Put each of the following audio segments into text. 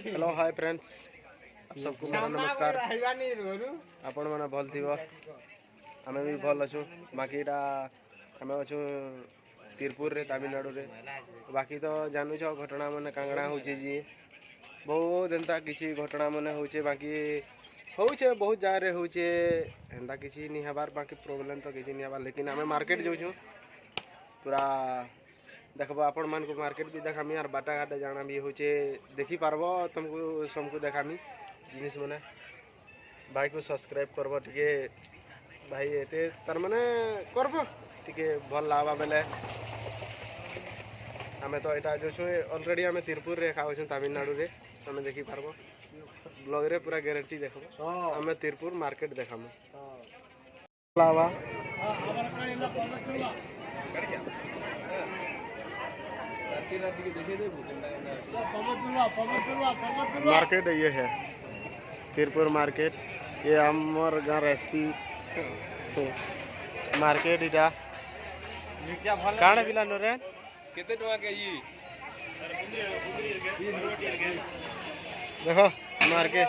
Hello hi friends आप सबको मेरा नमस्कार आपण मैंने भल थी आम भी भल अच्छु बाकी आम अच्छु तिरपुर रे तमिलनाडु रे बाकी तो जानूच घटना मैंने कांगड़ा हो बहुत एंता किसी घटना मैंने होचे बाकी होचे बहुत जगह होचे एंता किसी नहीं हबार बाकी प्रोब्लेम तो किसी नहीं हबार लेकिन आम मार्केट जाऊँ पूरा देखो आपण मान को मार्केट भी देखामी और बाटा घाट जाना भी होचे देखी पारब तुमको सबको देखामी जिनिस मैंने भाई को सब्सक्राइब करब टिके भाई एते तार माने करब टिके भल लागबा बेले आमे तो एटा जो छु ऑलरेडी आमे तिरपुर रे खाउ छु तमिलनाडु रे तुम देखी पारब ब्लॉग रे पूरा गारंटी देखबो आमे तिरपुर मार्केट देखामु लावा मार्केट ये है तिरपुर मार्केट ये हमर गाँव रेसिपी मार्केट इटा काण बिला नरे केते टका केजी देखो मार्केट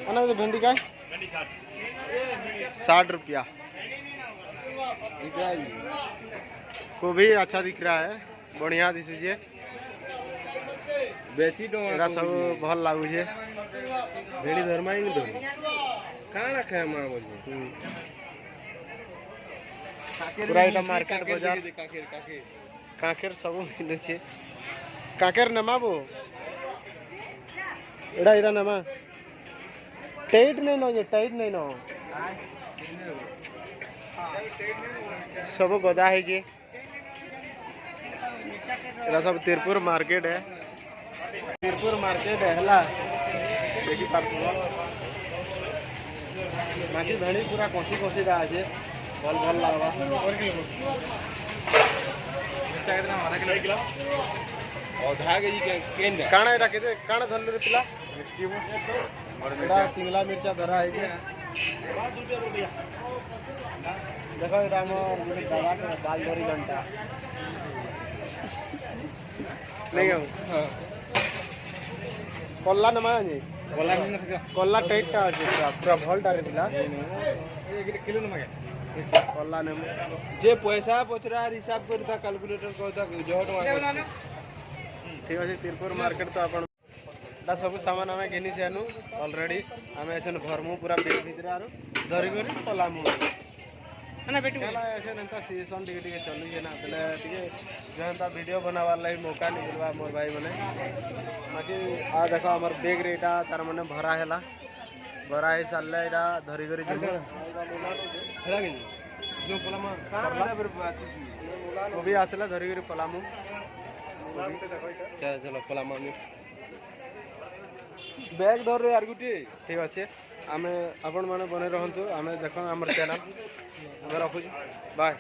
अना भिंडी का 60 रुपया को भी अच्छा दिख रहा है बढ़िया दिशुचे बेसी टका सब भल लागुचे भेड़ी धर्मा ही धर काना खाए मां बोल पूरा एटा मार्केट बाजार काकेर सब मिलुचे काकेर नमा बो एडा इरा नमा टाइट नहीं नो ये टाइट नहीं नो सब गदा है जे एरा सब तिरपुर मार्केट है तिरपुर मार्केट है हला देखी पारथुवा बाकी भेड़ी पूरा कसी कसी दा আছে भल भल लागबा और किलो आधा केजी केन काना एटा केते काना धरले रे पिला एटा शिमला मिर्चा धरा है जे देखो एटा हमर दादा के बाल धरी घंटा नहीं हां कल्ला नमा जी कल्ला टाइट टा আছে पूरा भल डारे पिला 1 किलो नमा कल्ला ने जे पैसा पचरा हिसाब करता कैलकुलेटर करता जो टका ठीक है तिरपुर मार्केट तो अपन दा सब सामान हमें घिनी से आनु ऑलरेडी हमें एछन भरमु पूरा बेग भीतर आरो धरि करी पलामु ना बेटू चला ऐसे नंता सीजन टिके टिके चलु जे ना तले टिके जनता वीडियो बनावार लाई मौका नहीं मिलवा मोर भाई माने बाकी आ देखो हमर बेग रेटा तार माने भरा हैला भरा है साले एटा धरि करी जमु हेला के जो पलामा वो भी आसला धरि करी पलामु चल चलो पलामा बैग धर रे यार गुटी ठीक अच्छे आमे आपण माने बने रहंतु आमे देखो हमर चैनल आमे रखु बाय।